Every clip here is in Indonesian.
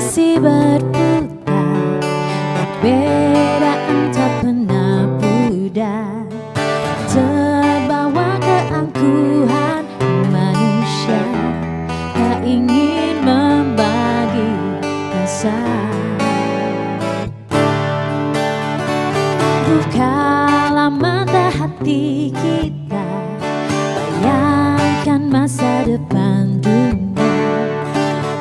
masih berputar, perbedaan tak pernah pudar, terbawa keangkuhan manusia, tak ingin membagi rasa. Bukalah mata hati kita, bayangkan masa depan dunia,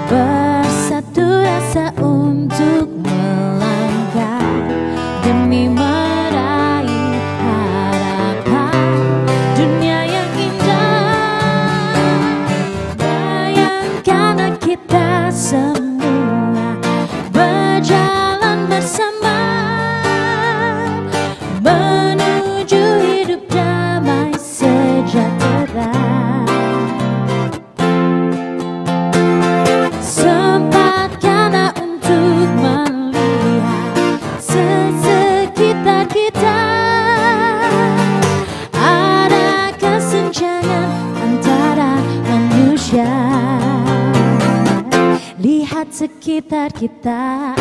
bersatu rasa untuk melangkah demi meraih harapan dunia yang indah. Bayangkanlah kita semua berjalan bersama menuju hidup damai sejahtera. Sempatkanlah untuk melihat sekitar kita, ada kesenjangan antara manusia. Lihat sekitar kita.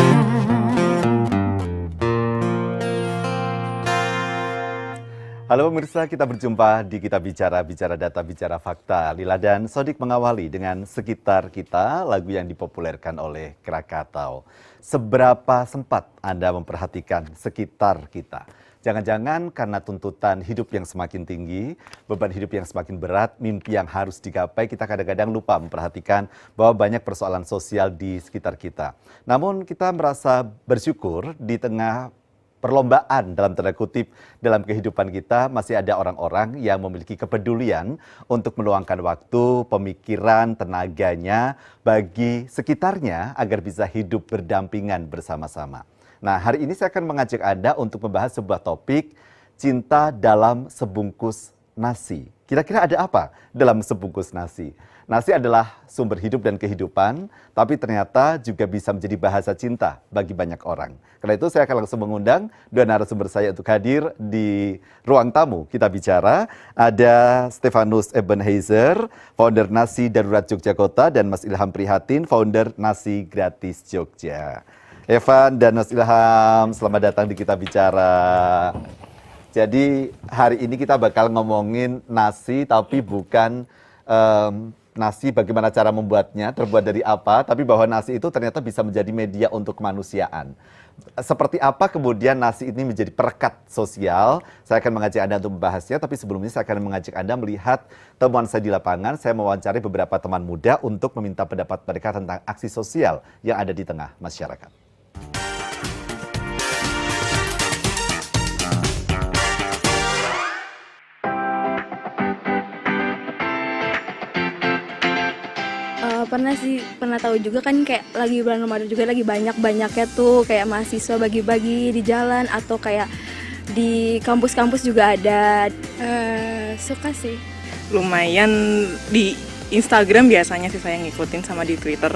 Halo pemirsa, kita berjumpa di Kita Bicara, Bicara Data, Bicara Fakta. Lila dan Sodik mengawali dengan Sekitar Kita, lagu yang dipopulerkan oleh Krakatau. Seberapa sempat Anda memperhatikan sekitar kita? Jangan-jangan karena tuntutan hidup yang semakin tinggi, beban hidup yang semakin berat, mimpi yang harus digapai, kita kadang-kadang lupa memperhatikan bahwa banyak persoalan sosial di sekitar kita. Namun kita merasa bersyukur di tengah perlombaan dalam tanda kutip dalam kehidupan kita, masih ada orang-orang yang memiliki kepedulian untuk meluangkan waktu, pemikiran, tenaganya bagi sekitarnya agar bisa hidup berdampingan bersama-sama. Nah, hari ini saya akan mengajak Anda untuk membahas sebuah topik, cinta dalam sebungkus nasi. Kira-kira ada apa dalam sebungkus nasi? Nasi adalah sumber hidup dan kehidupan, tapi ternyata juga bisa menjadi bahasa cinta bagi banyak orang. Karena itu saya akan langsung mengundang dua narasumber saya untuk hadir di ruang tamu Kita Bicara. Ada Stefanus Ebenheiser, founder Nasi Darurat Yogyakarta, dan Mas Ilham Prihatin, founder Nasi Gratis Jogja. Evan dan Mas Ilham, selamat datang di Kita Bicara. Jadi hari ini kita bakal ngomongin nasi, tapi bukan nasi bagaimana cara membuatnya, terbuat dari apa, tapi bahwa nasi itu ternyata bisa menjadi media untuk kemanusiaan. Seperti apa kemudian nasi ini menjadi perekat sosial, saya akan mengajak Anda untuk membahasnya, tapi sebelumnya saya akan mengajak Anda melihat temuan saya di lapangan. Saya mewawancari beberapa teman muda untuk meminta pendapat mereka tentang aksi sosial yang ada di tengah masyarakat. Pernah tahu juga kan kayak lagi bulan Ramadan juga lagi banyak-banyaknya tuh kayak mahasiswa bagi-bagi di jalan atau kayak di kampus-kampus juga ada. Suka sih. Lumayan di Instagram biasanya sih saya ngikutin sama di Twitter.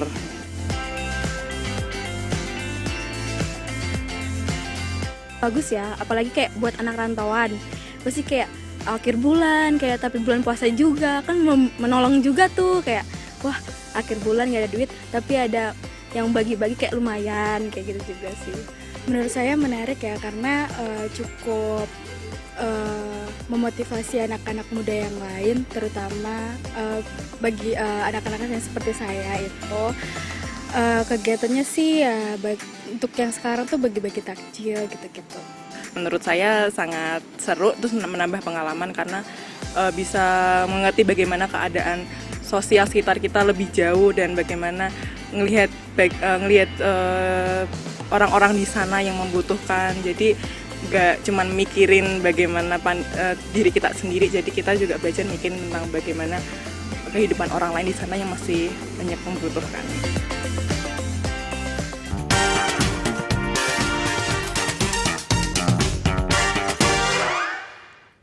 Bagus ya, apalagi kayak buat anak rantauan. Pasti kayak akhir bulan, kayak tapi bulan puasa juga kan menolong juga tuh kayak wah akhir bulan gak ada duit tapi ada yang bagi-bagi kayak lumayan kayak gitu juga sih. Menurut saya menarik ya karena cukup memotivasi anak-anak muda yang lain, terutama bagi anak-anak yang seperti saya itu kegiatannya sih ya untuk yang sekarang tuh bagi-bagi takjil gitu-gitu. Menurut saya sangat seru, terus menambah pengalaman karena bisa mengerti bagaimana keadaan sosial sekitar kita lebih jauh dan bagaimana ngelihat orang-orang di sana yang membutuhkan. Jadi nggak cuman mikirin bagaimana diri kita sendiri, jadi kita juga belajar mikirin tentang bagaimana kehidupan orang lain di sana yang masih banyak membutuhkan.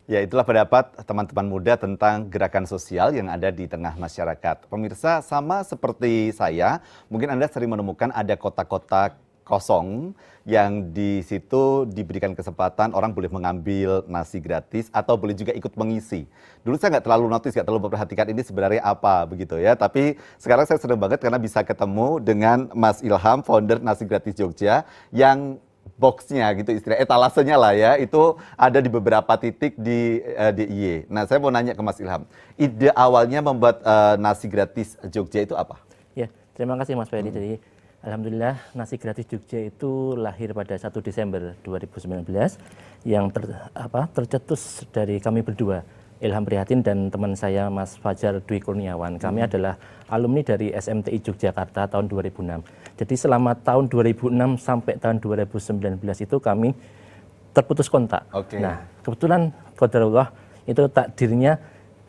Ya, itulah pendapat teman-teman muda tentang gerakan sosial yang ada di tengah masyarakat. Pemirsa, sama seperti saya, mungkin Anda sering menemukan ada kotak-kotak kosong yang di situ diberikan kesempatan orang boleh mengambil nasi gratis atau boleh juga ikut mengisi. Dulu saya nggak terlalu notice, nggak terlalu memperhatikan ini sebenarnya apa begitu ya. Tapi sekarang saya senang banget karena bisa ketemu dengan Mas Ilham, founder Nasi Gratis Jogja, yang boxnya gitu istilah etalasenya lah ya, itu ada di beberapa titik di DIY. Nah saya mau nanya ke Mas Ilham, ide awalnya membuat Nasi Gratis Jogja itu apa? Ya, terima kasih Mas Ferry. Jadi alhamdulillah Nasi Gratis Jogja itu lahir pada 1 Desember 2019 yang tercetus dari kami berdua, Ilham Prihatin dan teman saya Mas Fajar Dwi Kurniawan. Kami adalah alumni dari SMTI Yogyakarta tahun 2006. Jadi selama tahun 2006 sampai tahun 2019 itu kami terputus kontak. Nah, kebetulan qadarullah itu takdirnya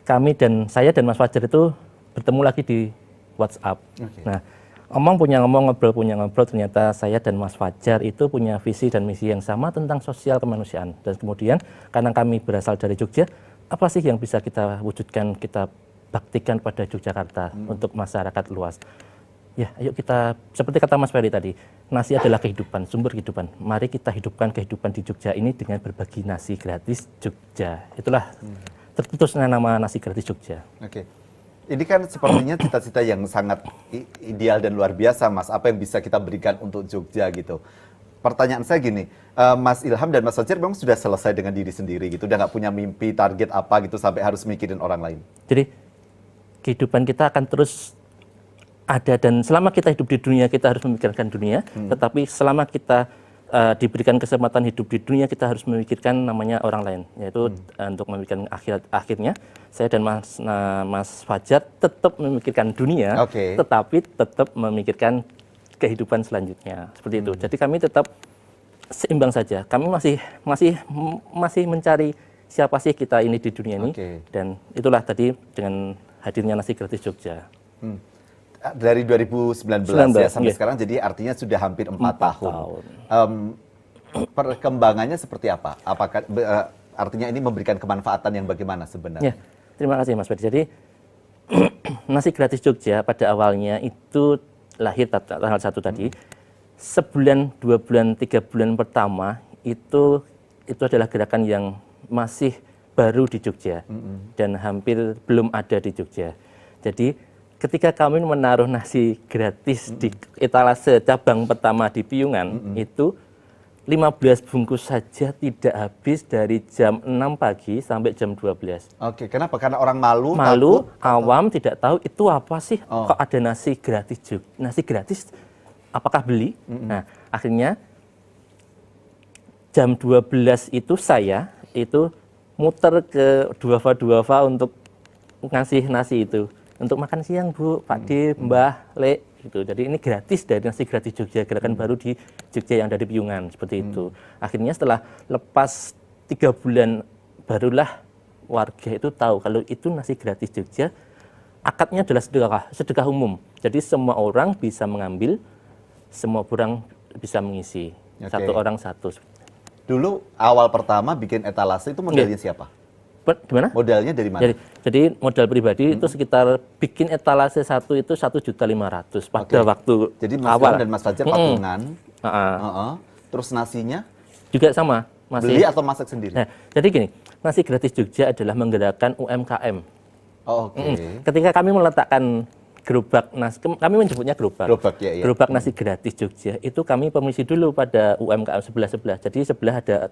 kami dan saya dan Mas Fajar itu bertemu lagi di WhatsApp. Nah, ngobrol punya ngobrol, ternyata saya dan Mas Fajar itu punya visi dan misi yang sama tentang sosial kemanusiaan. Dan kemudian karena kami berasal dari Jogja, apa sih yang bisa kita wujudkan, kita baktikan pada Yogyakarta untuk masyarakat luas. Ya, ayo kita, seperti kata Mas Ferry tadi, nasi adalah kehidupan, sumber kehidupan. Mari kita hidupkan kehidupan di Jogja ini dengan berbagi nasi gratis Jogja. Itulah terputusnya nama Nasi Gratis Jogja. Ini kan sepertinya cita-cita yang sangat ideal dan luar biasa, Mas. Apa yang bisa kita berikan untuk Jogja gitu. Pertanyaan saya gini, Mas Ilham dan Mas Fajar memang sudah selesai dengan diri sendiri gitu, udah nggak punya mimpi, target apa gitu sampai harus mikirin orang lain. Jadi kehidupan kita akan terus ada, dan selama kita hidup di dunia kita harus memikirkan dunia, tetapi selama kita diberikan kesempatan hidup di dunia kita harus memikirkan namanya orang lain, yaitu untuk memikirkan akhirnya saya dan Mas Fajar tetap memikirkan dunia, tetapi tetap memikirkan kehidupan selanjutnya, seperti itu. Jadi kami tetap seimbang saja. Kami masih mencari siapa sih kita ini di dunia ini, dan itulah tadi dengan hadirnya Nasi Gratis Jogja. Dari 2019 ya sampai sekarang, jadi artinya sudah hampir 4 tahun. Perkembangannya seperti apa? Apakah artinya ini memberikan kemanfaatan yang bagaimana sebenarnya? Ya, terima kasih Mas Ferry. Jadi Nasi Gratis Jogja pada awalnya itu lahir tanggal 1 tadi. Sebulan, 2 bulan, 3 bulan pertama itu adalah gerakan yang masih baru di Jogja dan hampir belum ada di Jogja. Jadi ketika kami menaruh nasi gratis di etalase cabang pertama di Piungan, itu 15 bungkus saja tidak habis dari jam 6 pagi sampai jam 12. Kenapa? Karena orang malu, awam, tidak tahu itu apa sih, kok ada nasi gratis. Nasi gratis, apakah beli? Nah, akhirnya jam 12 itu saya itu muter ke duafa untuk ngasih nasi itu. Untuk makan siang Bu, Pak D, Mbah, Le, gitu. Jadi ini gratis dari Nasi Gratis Jogja, gerakan baru di Jogja yang ada di Piungan, seperti itu. Akhirnya setelah lepas 3 bulan, barulah warga itu tahu kalau itu Nasi Gratis Jogja, akadnya adalah sedekah umum. Jadi semua orang bisa mengambil, semua orang bisa mengisi. Satu orang satu. Dulu awal pertama bikin etalase itu modelnya siapa? Gimana? Modalnya dari mana? Jadi modal pribadi itu sekitar bikin etalase satu itu 1.500.000 pada waktu jadi Mas awal. Dan Mas Fajar patungan. Terus nasinya? Juga sama. Beli atau masak sendiri? Nah, jadi gini, Nasi Gratis Jogja adalah menggerakkan UMKM. Ketika kami meletakkan gerobak nasi, kami menyebutnya gerobak. Gerobak Nasi Gratis Jogja itu kami permisi dulu pada UMKM sebelah. Jadi sebelah ada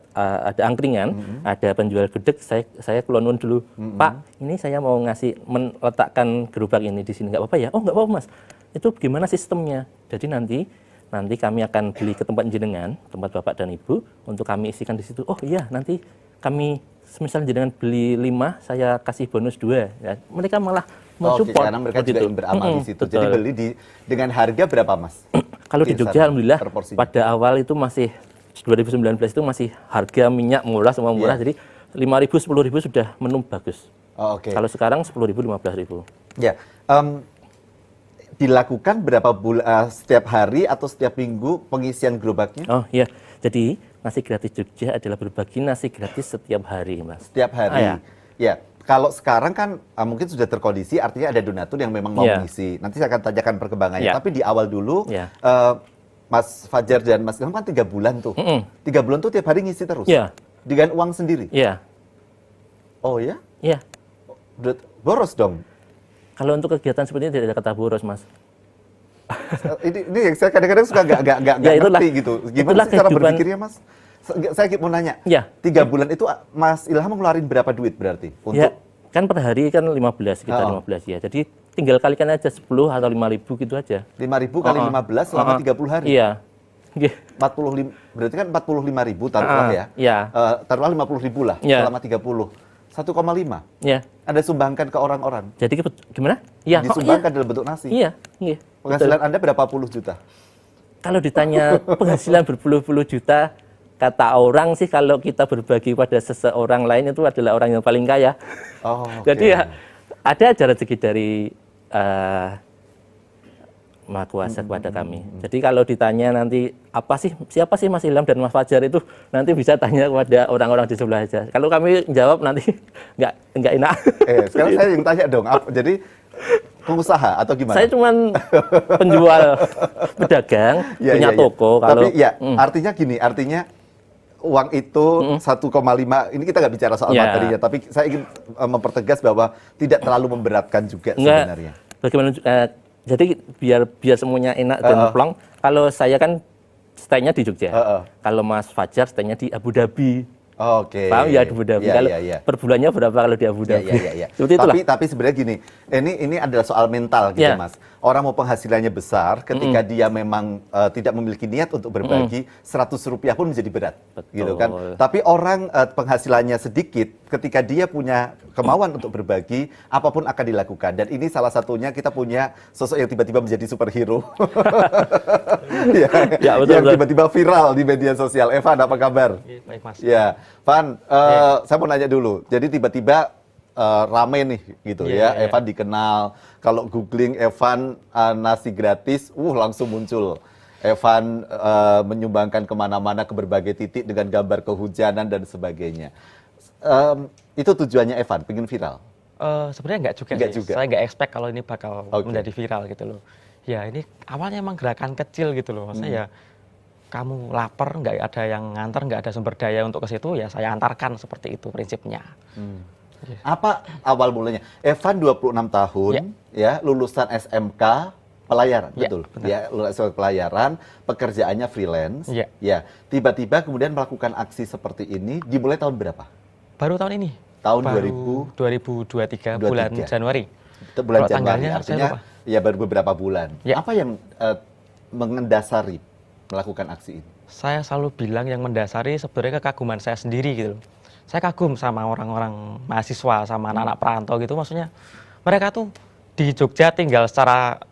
angkringan, ada penjual gudeg. Saya kelonun dulu, Pak, ini saya mau meletakkan gerobak ini di sini, nggak apa-apa ya? Oh nggak apa-apa Mas. Itu gimana sistemnya? Jadi nanti kami akan beli ke tempat jenengan, tempat Bapak dan Ibu, untuk kami isikan di situ. Oh iya, nanti kami misalnya jenengan beli 5, saya kasih bonus 2. Ya, mereka malah mensupport. Karena mereka juga ingin beramal di situ. Jadi beli dengan harga berapa Mas? Kalau di Jogja alhamdulillah pada awal itu masih 2019 itu masih harga minyak murah, semua murah. Jadi 5.000, 10.000 sudah menu bagus. Kalau sekarang 10.000, 15.000. Ya. Dilakukan berapa bulan, setiap hari atau setiap minggu pengisian gerobaknya? Oh iya. Jadi Nasi Gratis Jogja adalah berbagi nasi gratis setiap hari, Mas. Setiap hari. Ya. Kalau sekarang kan mungkin sudah terkondisi, artinya ada donatur yang memang mau mengisi. Nanti saya akan tanyakan perkembangannya. Tapi di awal dulu, Mas Fajar dan Mas Ilham kan 3 bulan tuh. 3 bulan tuh tiap hari ngisi terus? Iya. Dengan uang sendiri? Iya. Oh ya? Iya. Boros dong? Kalau untuk kegiatan seperti ini tidak ada kata boros, Mas. ini yang saya kadang-kadang suka nggak Ya, itulah- ngerti gitu. Gimana itulah sih cara kehidupan. berpikirnya, Mas? Saya mau nanya, Ya. 3 bulan itu Mas Ilham ngeluarin berapa duit berarti? Ya, kan per hari kan 15, sekitar Oh. 15 ya. Jadi tinggal kalikan aja 10 atau 5.000 gitu aja. 5.000 kali 15 selama 30 hari? Iya. Nggih. 45, berarti kan 45.000 taruhlah ya? Iya. Taruhlah 50.000 lah Iya. selama 30. 1,5 Iya. Anda sumbangkan ke orang-orang? Jadi gimana? Iya. Disumbangkan dalam bentuk nasi? Iya. Iya. Penghasilan Anda berapa puluh juta? Kalau ditanya penghasilan berpuluh-puluh juta, kata orang sih kalau kita berbagi pada seseorang lain itu adalah orang yang paling kaya. Oh, oke. Jadi ya ada aja rezeki dari Maha Kuasa kepada kami. Jadi kalau ditanya nanti siapa sih Mas Ilham dan Mas Fajar itu, nanti bisa tanya kepada orang-orang di sebelah aja. Kalau kami jawab nanti nggak enak. Sekarang saya yang tanya dong, jadi pengusaha atau gimana? Saya cuman penjual pedagang, punya toko. Kalau Tapi ya, artinya gini, artinya uang itu 1,5, ini kita nggak bicara soal materinya, tapi saya ingin mempertegas bahwa tidak terlalu memberatkan juga sebenarnya. Bagaimana? Jadi biar semuanya enak dan plong. Kalau saya kan stay-nya di Jogja. Kalau Mas Fajar stay-nya di Abu Dhabi. Oke. Paham ya, di Abu Dhabi. Kalau per bulannya berapa kalau di Abu Dhabi? Iya. Seperti itulah. Tapi sebenarnya gini, ini adalah soal mental gitu, Mas. Orang mau penghasilannya besar, ketika dia memang tidak memiliki niat untuk berbagi, 100 rupiah pun menjadi berat, gitu kan. Tapi orang penghasilannya sedikit, ketika dia punya kemauan untuk berbagi, apapun akan dilakukan. Dan ini salah satunya kita punya sosok yang tiba-tiba menjadi superhero. Ya, betul, yang tiba-tiba viral di media sosial. Evan, apa kabar? Baik, Mas. Ya, Van, saya mau nanya dulu. Jadi tiba-tiba rame nih gitu ya. Evan dikenal. Kalau googling Evan nasi gratis, langsung muncul. Evan menyumbangkan kemana-mana ke berbagai titik dengan gambar kehujanan dan sebagainya. Itu tujuannya Evan, pengen viral? Sebenarnya nggak juga. Saya nggak expect kalau ini bakal menjadi viral gitu loh. Ya ini awalnya emang gerakan kecil gitu loh. Maksudnya ya kamu lapar, nggak ada yang nganter, nggak ada sumber daya untuk ke situ, ya saya antarkan, seperti itu prinsipnya. Apa awal mulanya? Evan 26 tahun, ya lulusan SMK pelayaran, betul? Benar. Ya, lulusan pelayaran, pekerjaannya freelance. Ya. Ya, tiba-tiba kemudian melakukan aksi seperti ini dimulai tahun berapa? Baru tahun ini. Tahun baru 2023 bulan Januari. Itu bulan Kalau Januari, tanggalnya saya artinya lupa. ya baru beberapa bulan. Ya. Apa yang mengendasari melakukan aksi ini? Saya selalu bilang yang mendasari sebenarnya kekaguman saya sendiri gitu loh. Saya kagum sama orang-orang mahasiswa, sama anak-anak perantau gitu. Maksudnya mereka tuh di Jogja tinggal secara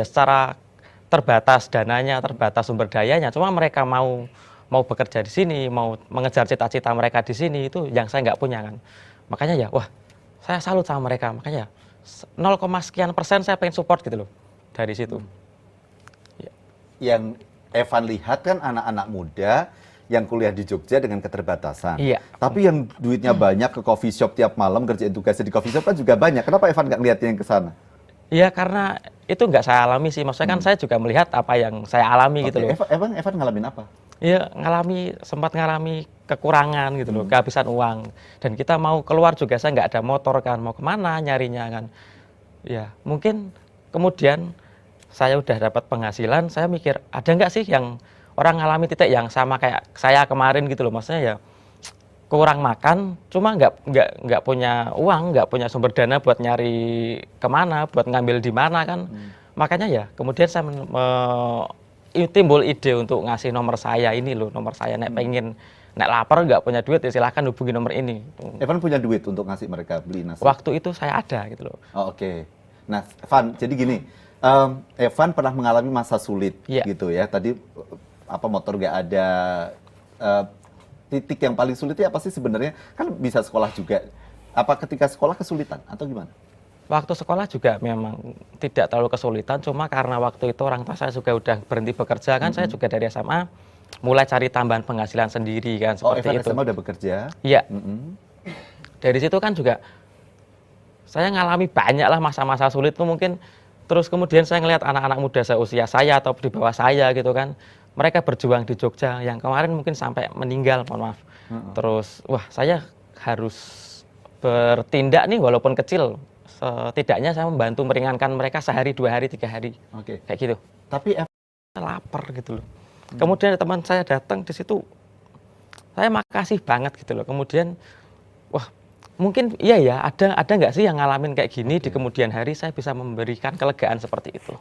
secara terbatas dananya, terbatas sumber dayanya. Cuma mereka mau bekerja di sini, mau mengejar cita-cita mereka di sini, itu yang saya nggak punya kan. Makanya ya, wah, saya salut sama mereka. Makanya 0, sekian persen saya pengen support gitu loh dari situ. Yang Evan lihat kan anak-anak muda yang kuliah di Jogja dengan keterbatasan. Iya. Tapi yang duitnya banyak ke coffee shop tiap malam, kerjain tugasnya di coffee shop kan juga banyak. Kenapa Evan nggak ngeliatnya yang ke sana? Iya, karena itu nggak saya alami sih. Maksudnya kan saya juga melihat apa yang saya alami gitu loh. Evan ngalamin apa? Iya, sempat ngalami kekurangan gitu loh, kehabisan uang. Dan kita mau keluar juga, saya nggak ada motor kan, mau kemana nyarinya kan. Ya, mungkin kemudian saya udah dapat penghasilan, saya mikir, ada nggak sih yang orang ngalami titik yang sama kayak saya kemarin gitu loh. Maksudnya ya kurang makan, cuma nggak punya uang, nggak punya sumber dana buat nyari kemana, buat ngambil di mana kan. Makanya ya kemudian saya timbul ide untuk ngasih nomor saya ini loh, nomor saya nek pengen nek lapar nggak punya duit ya silahkan hubungi nomor ini. Evan punya duit untuk ngasih mereka beli nasi? Waktu itu saya ada gitu loh. Oh, oke. Nah, Evan, jadi gini, Evan pernah mengalami masa sulit gitu ya. Tadi motor nggak ada, titik yang paling sulitnya apa sih sebenarnya? Kan bisa sekolah juga. Apa ketika sekolah kesulitan atau gimana? Waktu sekolah juga memang tidak terlalu kesulitan, cuma karena waktu itu orang tua saya juga udah berhenti bekerja kan, saya juga dari SMA mulai cari tambahan penghasilan sendiri kan, seperti Evan itu. SMA udah bekerja? Iya. Dari situ kan juga saya ngalami banyak lah masa-masa sulit tuh, mungkin Terus kemudian saya ngelihat anak-anak muda seusia saya atau di bawah saya gitu kan, mereka berjuang di Jogja yang kemarin mungkin sampai meninggal, mohon maaf. Terus wah saya harus bertindak nih walaupun kecil, setidaknya saya membantu meringankan mereka sehari, 2 hari, 3 hari, Oke. kayak gitu. Tapi Saya lapar gitu loh. Kemudian ada teman saya datang di situ, saya makasih banget gitu loh. Kemudian wah mungkin iya ya, ada nggak sih yang ngalamin kayak gini di kemudian hari saya bisa memberikan kelegaan seperti itu.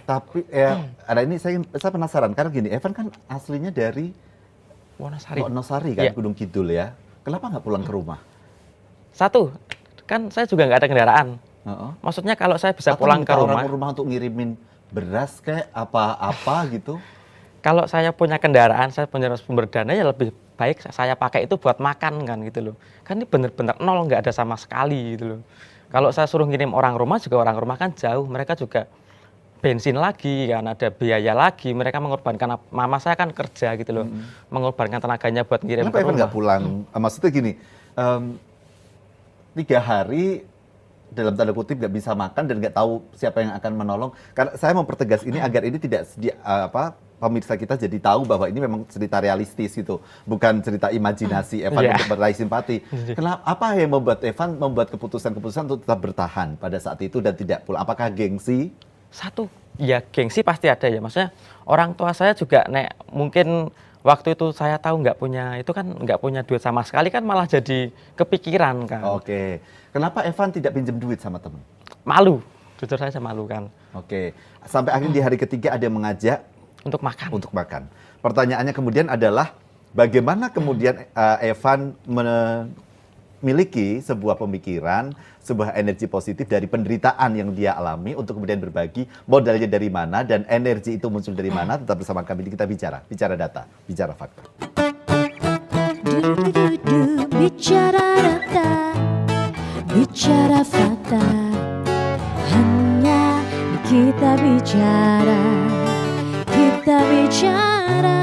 tapi ya ada ini saya penasaran karena gini, Evan kan aslinya dari Wonosari. Wonosari kan, Iya. Gunung Kidul ya. Kenapa nggak pulang ke rumah? Satu, kan saya juga nggak ada kendaraan. Heeh. Maksudnya kalau saya bisa Atau pulang minta ke orang rumah, untuk ngirimin beras kayak apa-apa gitu. kalau saya punya kendaraan, saya punya sumber dana ya lebih baik saya pakai itu buat makan kan gitu loh. Kan ini bener-bener nol, nggak ada sama sekali gitu loh. Kalau saya suruh ngirim orang rumah juga orang rumah kan jauh, mereka juga bensin lagi kan, ada biaya lagi, mereka mengorbankan, mama saya kan kerja gitu loh, mengorbankan tenaganya buat ngirim Kenapa ke Evan nggak rumah. pulang? Maksudnya gini, 3 hari dalam tanda kutip nggak bisa makan dan nggak tahu siapa yang akan menolong. Karena saya mau pertegas ini agar ini tidak pemirsa kita jadi tahu bahwa ini memang cerita realistis gitu, bukan cerita imajinasi Evan Iya. untuk meraih simpati. Kenapa? Apa yang membuat Evan membuat keputusan-keputusan untuk tetap bertahan pada saat itu dan tidak pulang? Apakah gengsi? Satu, ya gengsi pasti ada ya, maksudnya orang tua saya juga mungkin waktu itu saya tahu nggak punya duit sama sekali kan malah jadi kepikiran kan. Oke. Kenapa Evan tidak pinjam duit sama teman? Malu, jujur saya malu kan Oke. Sampai akhirnya di hari ketiga ada yang mengajak untuk makan. untuk makan. Pertanyaannya kemudian adalah bagaimana kemudian Evan memiliki sebuah pemikiran, sebuah energi positif dari penderitaan yang dia alami untuk kemudian berbagi, modalnya dari mana dan energi itu muncul dari mana. Tetap bersama kami di Kita Bicara data, bicara fakta. Bicara data, bicara fakta, hanya di Kita Bicara, Kita Bicara.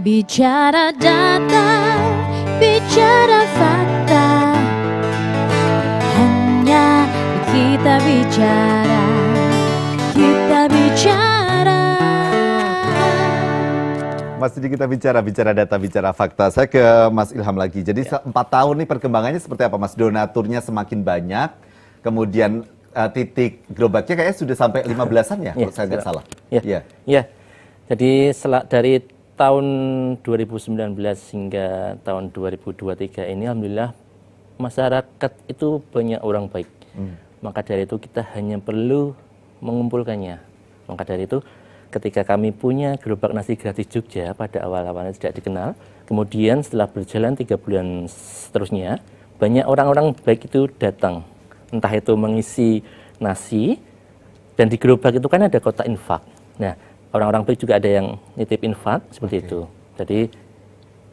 Bicara data, bicara fakta, hanya di Kita Bicara, Kita Bicara. Masih di Kita Bicara data, bicara fakta. Saya ke Mas Ilham lagi. Jadi 4 tahun nih perkembangannya seperti apa Mas? Donaturnya semakin banyak, kemudian titik gerobaknya kayaknya sudah sampai 15-an ya, kalau saya nggak salah. Iya. Iya. Jadi dari tahun 2019 hingga tahun 2023 ini alhamdulillah masyarakat itu banyak orang baik. Maka dari itu kita hanya perlu mengumpulkannya. Maka dari itu ketika kami punya gerobak nasi gratis Jogja pada awal-awalnya tidak dikenal, kemudian setelah berjalan 3 bulan seterusnya banyak orang-orang baik itu datang. Entah itu mengisi nasi, dan di gerobak itu kan ada kotak infak. Nah, orang-orang baik juga ada yang nitip infak seperti itu. Jadi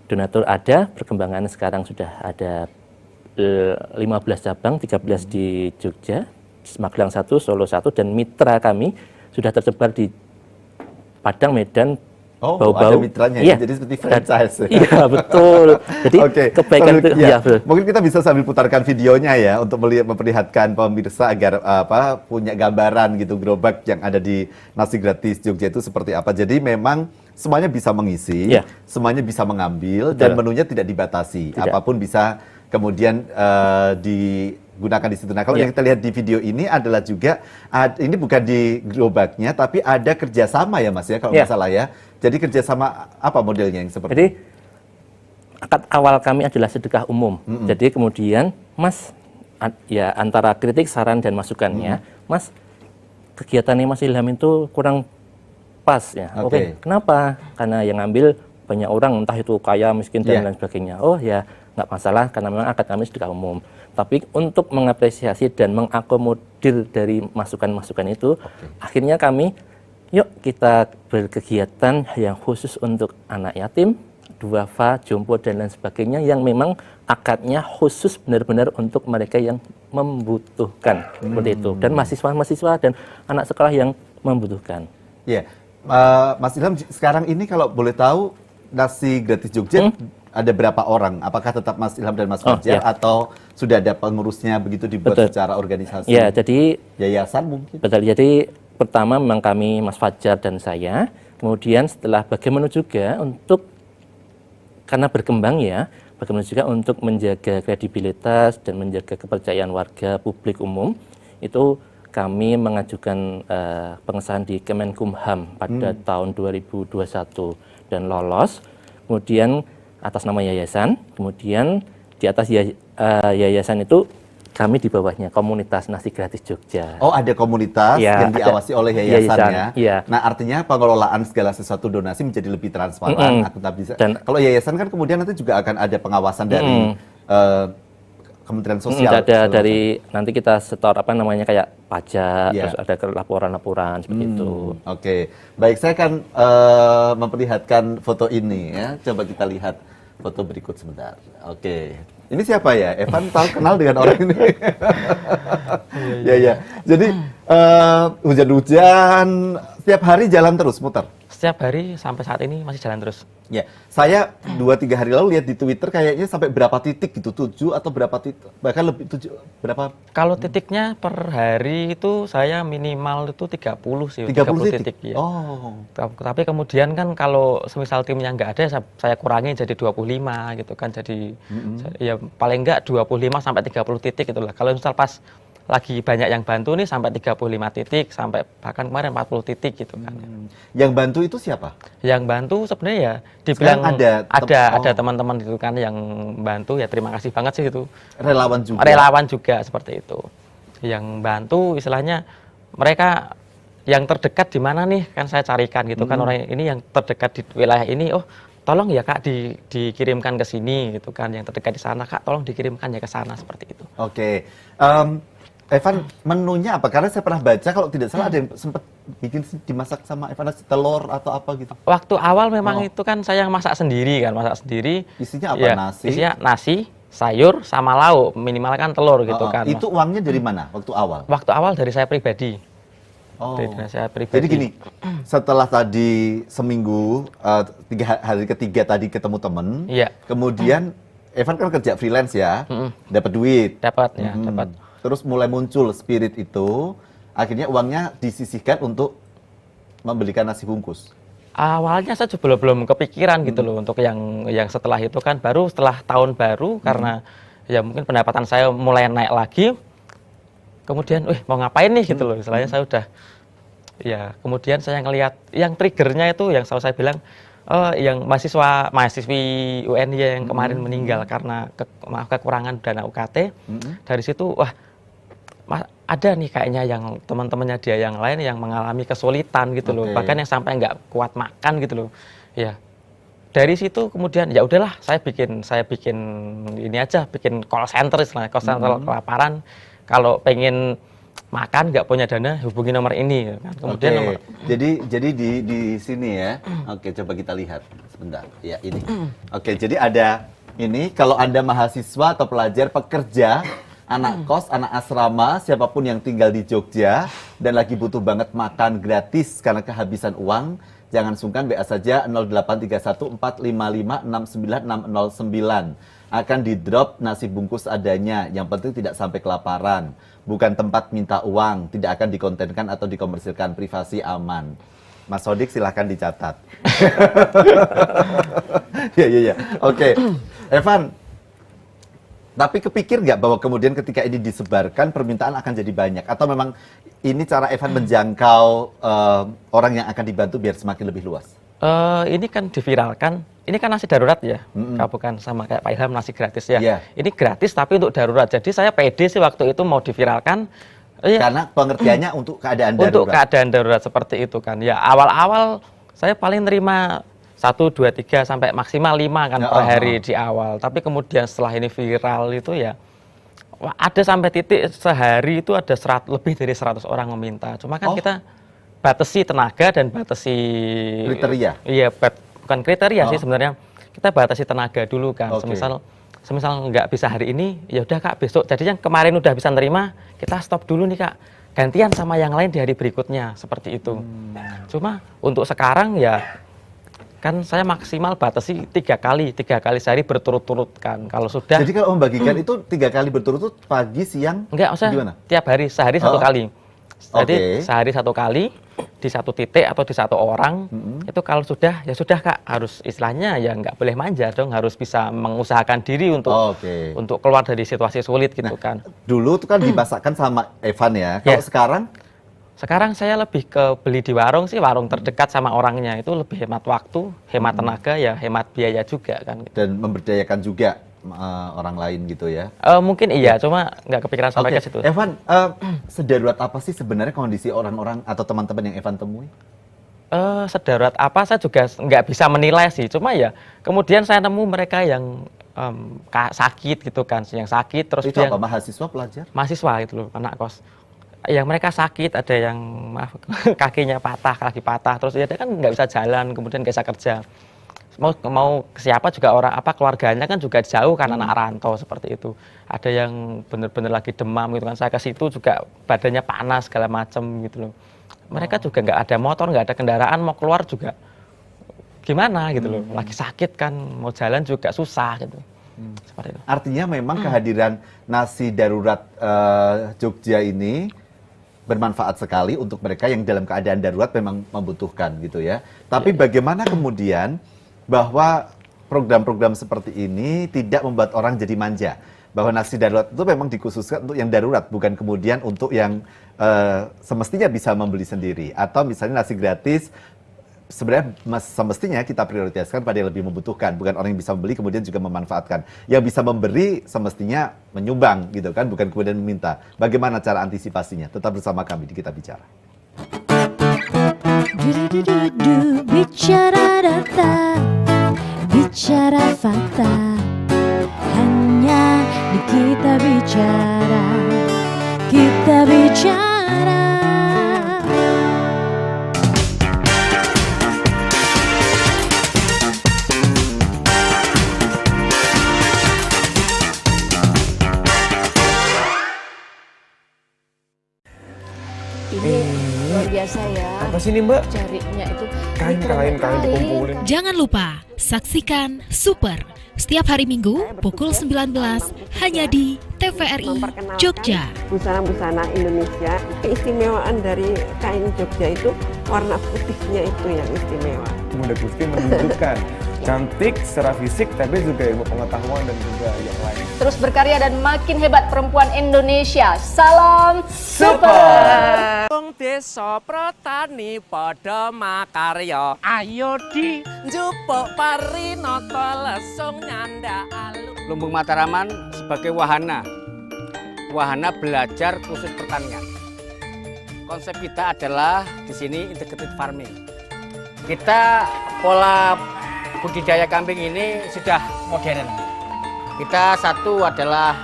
donatur ada, perkembangan sekarang sudah ada 15 cabang, 13 di Jogja, Magelang 1, Solo 1, dan mitra kami sudah tersebar di Padang, Medan, Oh, Bau-Bau. ada mitranya Iya. ya, jadi seperti franchise. Iya, betul. Jadi Oke, kebaikan itu, ya. ya, betul. Mungkin kita bisa sambil putarkan videonya ya untuk memperlihatkan pemirsa agar punya gambaran gitu gerobak yang ada di Nasi Gratis Jogja itu seperti apa. Jadi memang semuanya bisa mengisi, Ya. semuanya bisa mengambil dan Betul. menunya tidak dibatasi. Tidak. Apapun bisa kemudian digunakan di situ. Nah, kalau Ya. yang kita lihat di video ini adalah juga ini bukan di gerobaknya tapi ada kerjasama ya Mas ya kalau Ya. nggak salah ya. Jadi kerjasama apa modelnya yang seperti Jadi akad awal kami adalah sedekah umum. Jadi kemudian Mas ya antara kritik, saran dan masukannya, Mas kegiatannya Mas Ilham itu kurang pas ya. Oke. Kenapa? Karena yang ngambil banyak orang, entah itu kaya, miskin dan Yeah. lain sebagainya. Oh ya nggak masalah karena memang akad kami sedekah umum. Tapi untuk mengapresiasi dan mengakomodir dari masukan-masukan itu, akhirnya kami yuk kita berkegiatan yang khusus untuk anak yatim, duafa, jompo dan lain sebagainya yang memang akadnya khusus benar-benar untuk mereka yang membutuhkan seperti itu, dan mahasiswa-mahasiswa dan anak sekolah yang membutuhkan. Ya, Mas Ilham sekarang ini kalau boleh tahu Nasi Gratis Jogja ada berapa orang? Apakah tetap Mas Ilham dan Mas Fajar ya. atau sudah ada pengurusnya begitu dibuat Betul. secara organisasi? Ya, jadi Yayasan mungkin? betul. Jadi pertama memang kami Mas Fajar dan saya, kemudian setelah bagaimana juga untuk karena berkembang ya, bagaimana juga untuk menjaga kredibilitas dan menjaga kepercayaan warga publik umum, itu kami mengajukan pengesahan di Kemenkumham pada tahun 2021 dan lolos. Kemudian atas nama yayasan, kemudian di atas yayasan itu kami di bawahnya komunitas Nasi Gratis Jogja. Oh, ada komunitas Ya, yang diawasi oleh yayasannya. iya. Nah, artinya pengelolaan segala sesuatu donasi menjadi lebih transparan, akuntabilitas. Dan- Kalau yayasan kan kemudian nanti juga akan ada pengawasan dari Kementerian Sosial. Ada dari nanti kita setor apa namanya kayak pajak, Ya. terus ada laporan-laporan seperti itu. Oke, baik, saya akan memperlihatkan foto ini ya. Coba kita lihat foto berikut sebentar. Oke, ini siapa ya? Evan tahu kenal dengan orang ini? Ya ya. Jadi hujan-hujan setiap hari jalan terus muter. Setiap hari sampai saat ini masih jalan terus. Ya, saya 2-3 hari lalu lihat di Twitter kayaknya sampai berapa titik gitu, 7 atau berapa titik, bahkan lebih 7 berapa? Kalau titiknya per hari itu saya minimal itu 30 sih, 30 titik. Ya. Oh. Tapi kemudian kan kalau semisal timnya nggak ada, saya kurangi jadi 25 gitu kan. Jadi ya paling nggak 25 sampai 30 titik itulah. Kalau misal pas lagi banyak yang bantu nih sampai 35 titik, sampai bahkan kemarin 40 titik gitu kan. Yang bantu itu siapa? Yang bantu sebenarnya ya dibilang Sekarang ada teman-teman itu kan yang bantu, ya terima kasih banget sih itu. Relawan juga. Relawan juga seperti itu. Yang bantu istilahnya mereka yang terdekat di mana nih kan saya carikan gitu kan, orang ini yang terdekat di wilayah ini, oh tolong ya Kak dikirimkan ke sini gitu kan, yang terdekat di sana Kak tolong dikirimkan ya ke sana, seperti itu. Oke. Evan, menunya apa? Karena saya pernah baca kalau tidak salah ada yang sempat bikin dimasak sama Evan nasi telur atau apa gitu. Waktu awal memang itu kan saya masak sendiri. Isinya apa? Ya, Nasi? isinya nasi, sayur, sama lauk, minimal kan telur gitu kan. Itu uangnya dari mana waktu awal? Waktu awal dari saya pribadi. Oh. Dari saya pribadi. Jadi gini, setelah tadi seminggu, hari ketiga tadi ketemu temen, Iya. kemudian Evan kan kerja freelance ya, dapat duit. Dapat ya, dapat. Terus mulai muncul spirit itu, akhirnya uangnya disisihkan untuk membelikan nasi bungkus. Awalnya saya juga belum kepikiran gitu loh untuk yang setelah itu kan, baru setelah tahun baru karena ya mungkin pendapatan saya mulai naik lagi. Kemudian, mau ngapain nih gitu loh. Istilahnya saya udah ya, kemudian saya ngelihat yang triggernya itu yang selalu saya bilang yang mahasiswi UNY yang kemarin meninggal karena kekurangan dana UKT. Dari situ wah ada nih kayaknya yang teman-temannya dia yang lain yang mengalami kesulitan gitu loh, bahkan yang sampai nggak kuat makan gitu loh. Ya dari situ kemudian ya udahlah saya bikin ini aja, bikin call center istilahnya, call center kelaparan. Kalau pengen makan nggak punya dana, hubungi nomor ini kan. Kemudian jadi di sini ya. Oke, coba kita lihat sebentar. Ya, ini. Oke, jadi ada Ini kalau Anda mahasiswa atau pelajar, pekerja, anak kos, anak asrama, siapapun yang tinggal di Jogja dan lagi butuh banget makan gratis karena kehabisan uang, jangan sungkan WA saja 083145569609. Akan di-drop nasi bungkus adanya, yang penting tidak sampai kelaparan. Bukan tempat minta uang, tidak akan dikontenkan atau dikomersilkan, privasi aman. Mas Sodik silahkan dicatat. Ya. Oke. Evan, tapi kepikir nggak bahwa kemudian ketika ini disebarkan permintaan akan jadi banyak? Atau memang ini cara Evan menjangkau orang yang akan dibantu biar semakin lebih luas? Ini kan diviralkan, ini kan nasi darurat ya, bukan sama kayak Pak Ilham nasi gratis ya. Yeah. Ini gratis tapi untuk darurat. Jadi saya pede sih waktu itu mau diviralkan. Karena pengertiannya untuk keadaan darurat. Untuk keadaan darurat seperti itu kan. Ya awal-awal saya paling nerima 1, 2, 3 sampai maksimal 5 kan per hari di awal. Tapi kemudian setelah ini viral itu ya ada sampai titik sehari itu ada lebih dari 100 orang meminta. Cuma kan kita batasi tenaga dan batasi kriteria. Iya, bukan kriteria sih sebenarnya. Kita batasi tenaga dulu kan. Semisal nggak bisa hari ini, ya udah Kak besok. Jadi yang kemarin udah bisa nerima, kita stop dulu nih Kak. Gantian sama yang lain di hari berikutnya seperti itu. Cuma untuk sekarang ya kan saya maksimal batasi 3 kali sehari berturut-turut kan. Kalau sudah. Jadi kalau membagikan itu 3 kali berturut-turut, pagi, siang, enggak usah. gimana? Tiap hari, sehari 1 kali. Jadi sehari 1 kali di 1 titik atau di 1 orang itu kalau sudah ya sudah Kak, harus istilahnya ya nggak boleh manja dong, harus bisa mengusahakan diri untuk keluar dari situasi sulit gitu kan. Dulu itu kan dimasakkan sama Evan ya. Kalau sekarang saya lebih ke beli di warung sih, warung terdekat sama orangnya, itu lebih hemat waktu, hemat tenaga ya, hemat biaya juga kan. Dan memberdayakan juga orang lain gitu ya. Mungkin iya, cuma nggak kepikiran sampai ke situ. Evan, sedarurat apa sih sebenarnya kondisi orang-orang atau teman-teman yang Evan temui? Sedarurat apa saya juga nggak bisa menilai sih, cuma ya kemudian saya nemu mereka yang sakit gitu kan, yang sakit terus itu apa, mahasiswa, pelajar? Mahasiswa itu loh, anak kos. Yang mereka sakit, ada yang kakinya patah, kaki patah, terus ya dia kan nggak bisa jalan, kemudian nggak bisa kerja. Mau siapa juga orang keluarganya kan juga jauh kan, anak rantau seperti itu. Ada yang benar-benar lagi demam gitu kan, saya ke situ juga badannya panas segala macam gitu loh. Mereka juga nggak ada motor, nggak ada kendaraan, mau keluar juga gimana gitu loh. Lagi sakit kan, mau jalan juga susah gitu. Seperti itu. Artinya memang kehadiran nasi darurat Jogja ini bermanfaat sekali untuk mereka yang dalam keadaan darurat memang membutuhkan gitu ya. Tapi bagaimana kemudian bahwa program-program seperti ini tidak membuat orang jadi manja? Bahwa nasi darurat itu memang dikhususkan untuk yang darurat, bukan kemudian untuk yang semestinya bisa membeli sendiri. Atau misalnya nasi gratis, sebenarnya semestinya kita prioritaskan pada yang lebih membutuhkan, bukan orang yang bisa membeli kemudian juga memanfaatkan. Yang bisa memberi semestinya menyumbang gitu kan, bukan kemudian meminta. Bagaimana cara antisipasinya? Tetap bersama kami di Kita Bicara. Bicara data, bicara fakta, hanya di Kita Bicara, Kita Bicara. Ini luar biasa ya. Apa sih ini Mbak? Carinya itu kain dikumpulin. Jangan lupa saksikan Super setiap hari Minggu pukul 19 hanya di TVRI Jogja. Busana-busana Indonesia. Keistimewaan dari kain Jogja itu warna putihnya itu yang istimewa. Bunda Gusti menunjukkan cantik secara fisik tapi juga ilmu pengetahuan dan juga yang lain. Terus berkarya dan makin hebat perempuan Indonesia. Salam Super. Desa Protani padha makarya. Ayo di njupuk parinata lesung nyandak alun. Lumbung Mataraman sebagai wahana belajar khusus pertanian. Konsep kita adalah di sini integrated farming. Kita pola budidaya kambing ini sudah modern. Kita satu adalah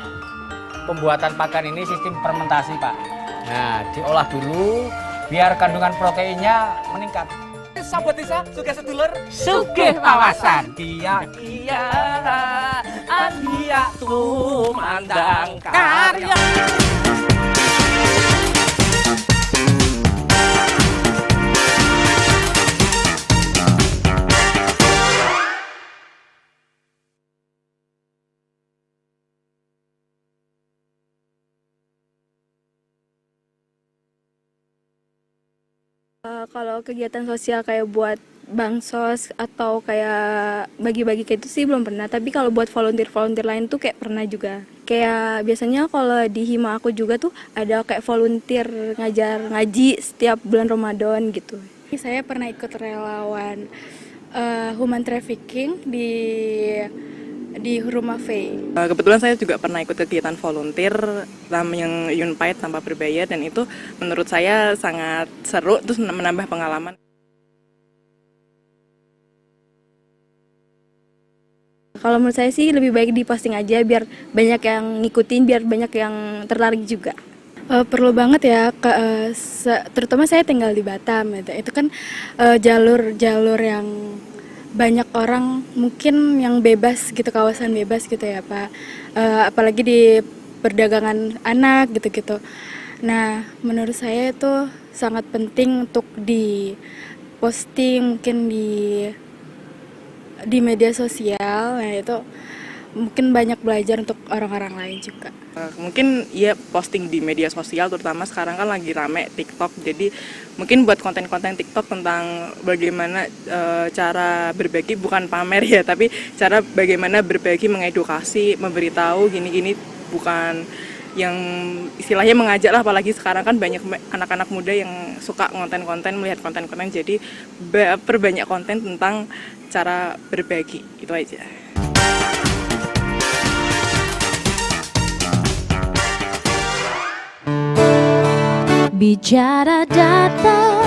pembuatan pakan ini sistem fermentasi Pak. Nah, diolah dulu biar kandungan proteinnya meningkat. Sahabat desa, sugih sedulur, sugih wawasan. Iya, Dia tumandang karya. Kalau kegiatan sosial kayak buat bansos atau kayak bagi-bagi kayak itu sih belum pernah. Tapi kalau buat volunteer lain tuh kayak pernah juga. Kayak biasanya kalau di Hima aku juga tuh ada kayak volunteer ngajar ngaji setiap bulan Ramadan gitu. Saya pernah ikut relawan human trafficking di Rumah Faye. Kebetulan saya juga pernah ikut kegiatan volunteer yang Yunpaid tanpa berbayar, dan itu menurut saya sangat seru, terus menambah pengalaman. Kalau menurut saya sih lebih baik diposting aja biar banyak yang ngikutin, biar banyak yang tertarik juga. Perlu banget ya, terutama saya tinggal di Batam, itu kan jalur-jalur yang banyak orang mungkin yang bebas gitu, kawasan bebas gitu ya Pak, apalagi di perdagangan anak gitu-gitu. Nah menurut saya itu sangat penting untuk di posting mungkin di media sosial. Nah itu mungkin banyak belajar untuk orang-orang lain juga. Mungkin ya posting di media sosial, terutama sekarang kan lagi rame TikTok, jadi mungkin buat konten-konten TikTok tentang bagaimana cara berbagi, bukan pamer ya, tapi cara bagaimana berbagi, mengedukasi, memberitahu gini-gini, bukan yang istilahnya mengajak lah, apalagi sekarang kan banyak anak-anak muda yang suka konten-konten, melihat konten-konten, jadi perbanyak konten tentang cara berbagi, itu aja. Bicara data,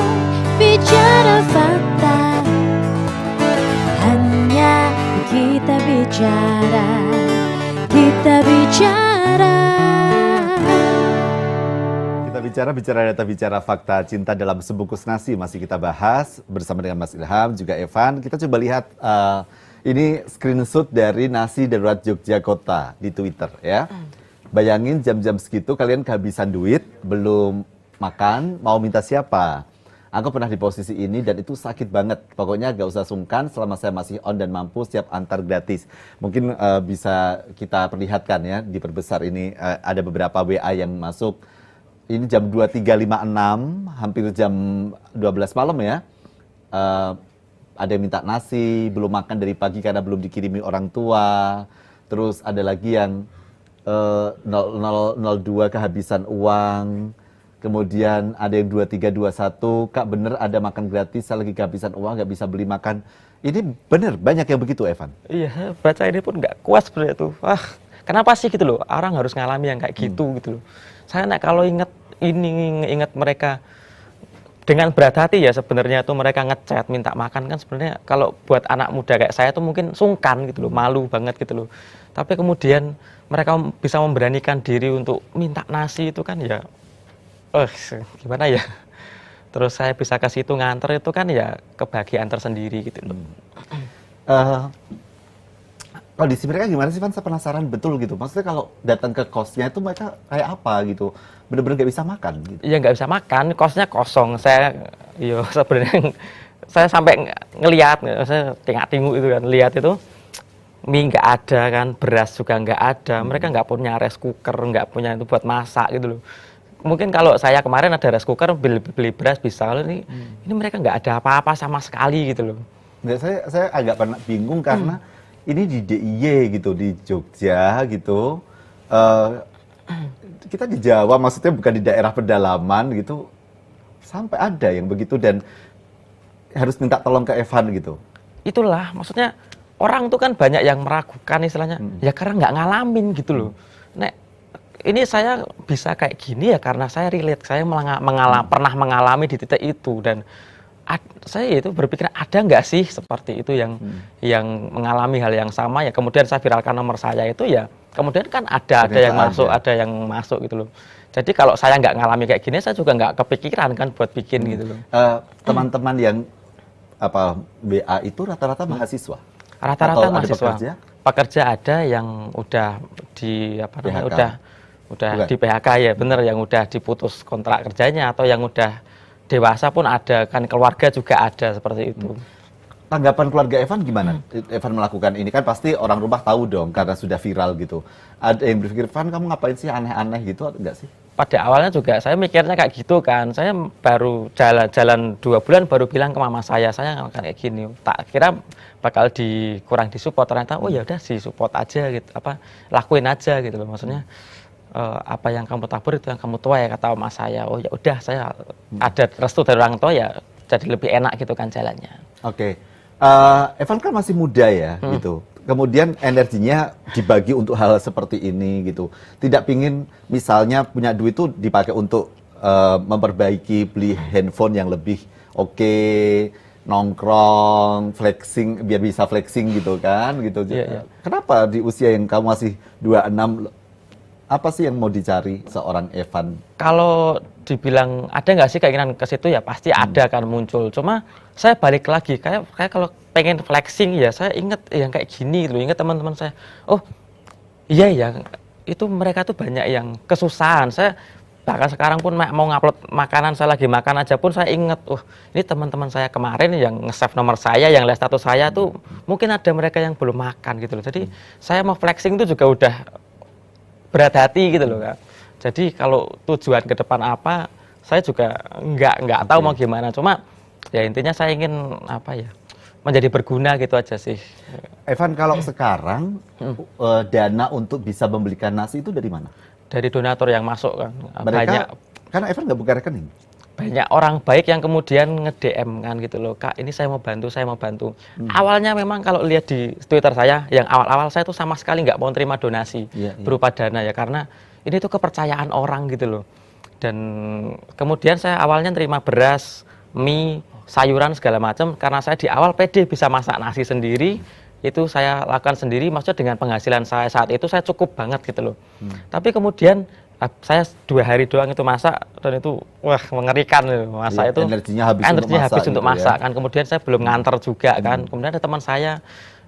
bicara fakta, hanya kita bicara, kita bicara. Kita bicara data, bicara fakta. Cinta dalam sebungkus nasi masih kita bahas bersama dengan Mas Ilham, juga Evan. Kita coba lihat ini screenshot dari Nasi Darurat Yogyakarta di Twitter ya. Bayangin jam-jam segitu kalian kehabisan duit, belum makan, mau minta siapa? Aku pernah di posisi ini dan itu sakit banget. Pokoknya gak usah sungkan, selama saya masih on dan mampu, siap antar gratis. Mungkin bisa kita perlihatkan ya, diperbesar ini ada beberapa WA yang masuk. Ini jam 23.56, hampir jam 12 malam ya. Ada yang minta nasi, belum makan dari pagi karena belum dikirimi orang tua. Terus ada lagi yang 0002 kehabisan uang. Kemudian ada yang 2321, Kak bener ada makan gratis, saya lagi kehabisan uang, nggak bisa beli makan. Ini bener, banyak yang begitu Evan? Iya, Baca ini pun nggak kuat sebenarnya tuh. Kenapa sih gitu loh, orang harus ngalami yang kayak gitu gitu loh. Saya kalau ingat mereka dengan berat hati ya sebenarnya tuh mereka ngechat minta makan kan sebenarnya kalau buat anak muda kayak saya tuh mungkin sungkan gitu loh, malu banget gitu loh. Tapi kemudian mereka bisa memberanikan diri untuk minta nasi itu kan ya, gimana ya? Terus saya bisa ke situ nganter itu kan ya kebahagiaan tersendiri gitu loh. Kondisi mereka gimana sih, Van? Saya penasaran betul gitu. Maksudnya kalau datang ke kosnya itu mereka kayak apa gitu? Bener-bener nggak bisa makan gitu? Iya nggak bisa makan, kosnya kosong. Sebenarnya saya sampai ngelihat, saya tengok-tengok itu kan, lihat itu mie nggak ada kan, beras juga nggak ada. Mereka nggak punya rice cooker, nggak punya itu buat masak gitu loh. Mungkin kalau saya kemarin ada rice cooker, beli beras bisa. Kalau ini mereka nggak ada apa-apa sama sekali gitu loh. Nggak, saya agak pernah bingung karena ini di DIY gitu, di Jogja gitu. Kita di Jawa, maksudnya bukan di daerah pedalaman gitu. Sampai ada yang begitu dan harus minta tolong ke Evan gitu. Itulah, maksudnya orang tuh kan banyak yang meragukan istilahnya. Ya karena nggak ngalamin gitu loh. Ini saya bisa kayak gini ya karena saya relate, saya pernah mengalami di titik itu dan saya itu berpikir ada nggak sih seperti itu yang mengalami hal yang sama ya, kemudian saya viralkan nomor saya itu ya, kemudian kan ada yang masuk gitu loh. Jadi kalau saya nggak ngalami kayak gini, saya juga nggak kepikiran kan buat bikin gitu loh. Teman-teman yang WA itu rata-rata mahasiswa? Rata-rata mahasiswa. pekerja ada yang udah di apa namanya, PHK. udah Bukan. di PHK ya, bener, yang udah diputus kontrak kerjanya atau yang udah dewasa pun ada, kan keluarga juga ada seperti itu. Tanggapan keluarga Evan gimana? Evan melakukan ini kan pasti orang rumah tahu dong karena sudah viral gitu. Ada yang berpikir, Evan kamu ngapain sih aneh-aneh gitu enggak sih? Pada awalnya juga saya mikirnya kayak gitu kan. Saya baru jalan 2 bulan baru bilang ke mama saya kayak gini. Tak kira bakal kurang disupport, ternyata oh ya udah support aja gitu, apa lakuin aja gitu loh. Maksudnya apa yang kamu tabur itu yang kamu tuai, kata mama saya. Oh ya udah, saya ada restu dari orang tua ya jadi lebih enak gitu kan jalannya. Oke. Evan kan masih muda ya gitu. Kemudian energinya dibagi untuk hal seperti ini gitu. Tidak pingin misalnya punya duit itu dipakai untuk memperbaiki, beli handphone yang lebih oke, nongkrong, flexing, biar bisa flexing gitu kan gitu. Kenapa di usia yang kamu masih 26, apa sih yang mau dicari seorang Evan? Kalau dibilang ada nggak sih keinginan ke situ, ya pasti ada kan muncul. Cuma saya balik lagi, kayak kalau pengen flexing ya saya inget yang kayak gini loh, inget teman-teman saya. Oh iya ya, itu mereka tuh banyak yang kesusahan. Saya bahkan sekarang pun mau ngupload makanan, saya lagi makan aja pun saya inget, ini teman-teman saya kemarin yang nge-save nomor saya, yang lihat status saya tuh mungkin ada mereka yang belum makan gitu loh. Jadi saya mau flexing itu juga udah berat hati gitu loh Kak. Jadi kalau tujuan ke depan apa, saya juga nggak tahu mau gimana. Cuma ya intinya saya ingin apa ya, menjadi berguna gitu aja sih. Evan, kalau sekarang dana untuk bisa membelikan nasi itu dari mana? Dari donatur yang masuk kan. Mereka, banyak, karena Evan nggak buka rekening. Banyak orang baik yang kemudian nge-DM kan gitu loh, Kak ini saya mau bantu, saya mau bantu. Awalnya memang kalau lihat di Twitter saya, yang awal-awal saya tuh sama sekali nggak mau terima donasi berupa dana ya, karena ini tuh kepercayaan orang gitu loh. Dan kemudian saya awalnya terima beras, mie, sayuran segala macam, karena saya di awal pede bisa masak nasi sendiri, itu saya lakukan sendiri, maksudnya dengan penghasilan saya saat itu saya cukup banget gitu loh. Tapi kemudian saya 2 hari doang itu masak, dan itu wah mengerikan masak itu. Energinya habis untuk masak kan. Kemudian saya belum nganter juga kan. Kemudian ada teman saya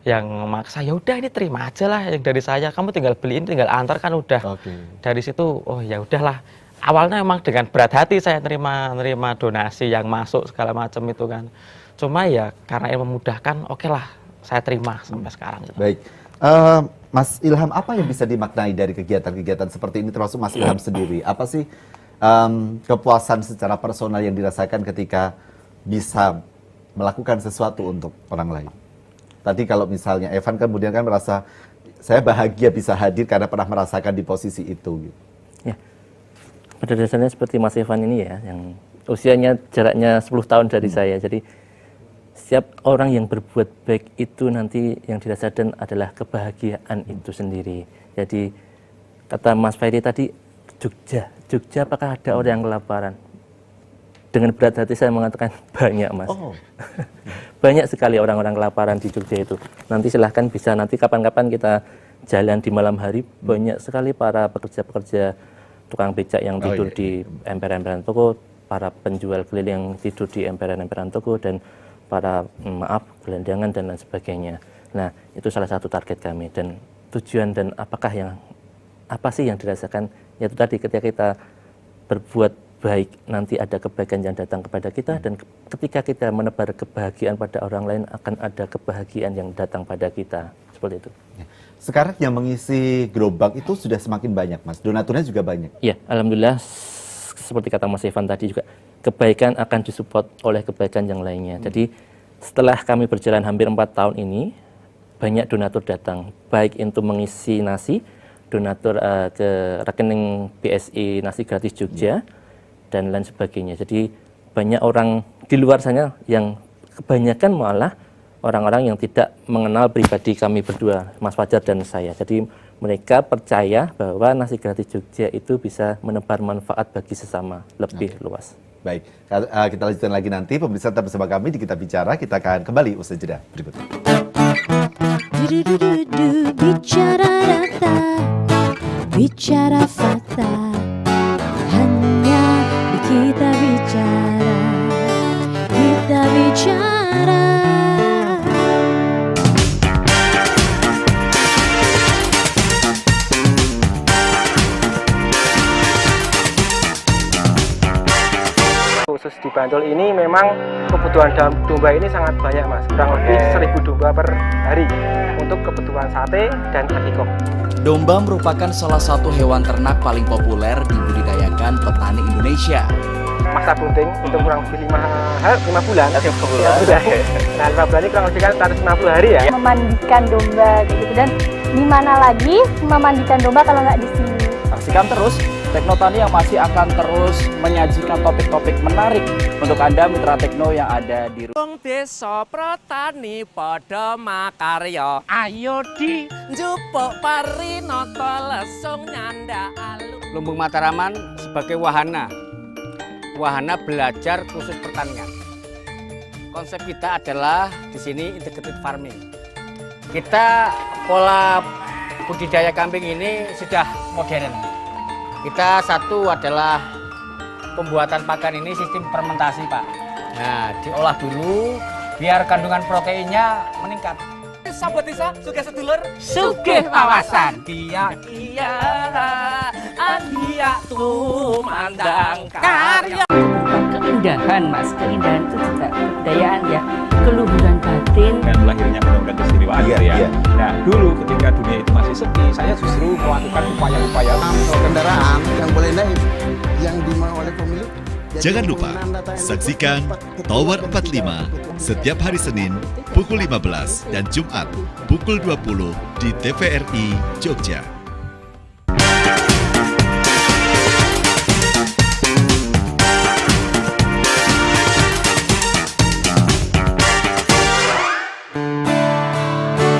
yang maksa, ya udah ini terima aja lah yang dari saya, kamu tinggal beliin, tinggal antar kan udah. Dari situ oh ya udahlah. Awalnya memang dengan berat hati saya nerima donasi yang masuk segala macam itu kan. Cuma ya karena yang memudahkan, oke lah saya terima sampai sekarang gitu. Baik. Mas Ilham, apa yang bisa dimaknai dari kegiatan-kegiatan seperti ini, termasuk Mas Ilham sendiri? Apa sih kepuasan secara personal yang dirasakan ketika bisa melakukan sesuatu untuk orang lain? Tadi kalau misalnya Evan kemudian kan merasa, saya bahagia bisa hadir karena pernah merasakan di posisi itu. Gitu. Ya, pada dasarnya seperti Mas Evan ini ya, yang usianya jaraknya 10 tahun dari saya, jadi setiap orang yang berbuat baik itu nanti yang dirasakan adalah kebahagiaan itu sendiri. Jadi kata Mas Ferry tadi, Jogja apakah ada orang yang kelaparan? Dengan berat hati saya mengatakan banyak Mas. Banyak sekali orang-orang kelaparan di Jogja itu. Nanti silahkan bisa, nanti kapan-kapan kita jalan di malam hari, banyak sekali para pekerja-pekerja tukang becak yang tidur di emper-emperan toko, para penjual keliling yang tidur di emperan-emperan toko, dan para gelandangan dan lain sebagainya. Nah, itu salah satu target kami, dan tujuan dan apa sih yang dirasakan, yaitu tadi ketika kita berbuat baik nanti ada kebaikan yang datang kepada kita, dan ketika kita menebar kebahagiaan pada orang lain akan ada kebahagiaan yang datang pada kita, seperti itu. Sekarang yang mengisi gerobak itu sudah semakin banyak Mas, donaturnya juga banyak. Iya, alhamdulillah seperti kata Mas Ivan tadi juga, kebaikan akan disupport oleh kebaikan yang lainnya. Jadi setelah kami berjalan hampir 4 tahun ini, banyak donatur datang, baik untuk mengisi nasi, donatur ke rekening BSI Nasi Gratis Jogja, dan lain sebagainya. Jadi banyak orang di luar sana yang kebanyakan malah orang-orang yang tidak mengenal pribadi kami berdua, Mas Fajar dan saya. Jadi mereka percaya bahwa Nasi Gratis Jogja itu bisa menebar manfaat bagi sesama lebih luas. Baik, kita lanjutkan lagi nanti. Pemirsa tetap bersama kami di Kita Bicara. Kita akan kembali usai jeda berikut ini. Bicara data, bicara fakta, hanya di Kita Bicara, Kita Bicara. Khusus di Bantul ini memang kebutuhan domba ini sangat banyak Mas, kurang lebih 1000 domba per hari untuk kebutuhan sate dan akikah. Domba merupakan salah satu hewan ternak paling populer dibudidayakan petani Indonesia. Masa bunting itu kurang lebih 5 bulan. Ya, nah 5 bulan ini kurang lebih kan 150 hari ya. Memandikan domba gitu, dan di mana lagi memandikan domba kalau nggak di sini. Saksikan terus Teknotani yang masih akan terus menyajikan topik-topik menarik untuk Anda mitra Tekno yang ada di Desa Protani pada makarya. Ayo di njupuk parinata lesung nyanda alu. Lumbung Mataraman sebagai wahana belajar khusus pertanian. Konsep kita adalah di sini integrated farming. Kita pola budidaya kambing ini sudah modern. Kita satu adalah pembuatan pakan ini sistem fermentasi Pak. Nah diolah dulu biar kandungan proteinnya meningkat. Sahabat desa, sugih sedulur, sugih wawasan. Dia dia tumandang karya. Keindahan Mas, keindahan itu juga kebudayaan ya, keluhuran batin. Dan lahirnya Undang-Undang Istimewa Adat ya. Nah dulu ketika dunia itu masih sepi, saya justru melakukan upaya-upaya. Kendaraan yang boleh naik, yang dimau oleh pemilik. Jangan lupa saksikan Tower 45 setiap hari Senin pukul 15 dan Jumat pukul 20 di TVRI Jogja.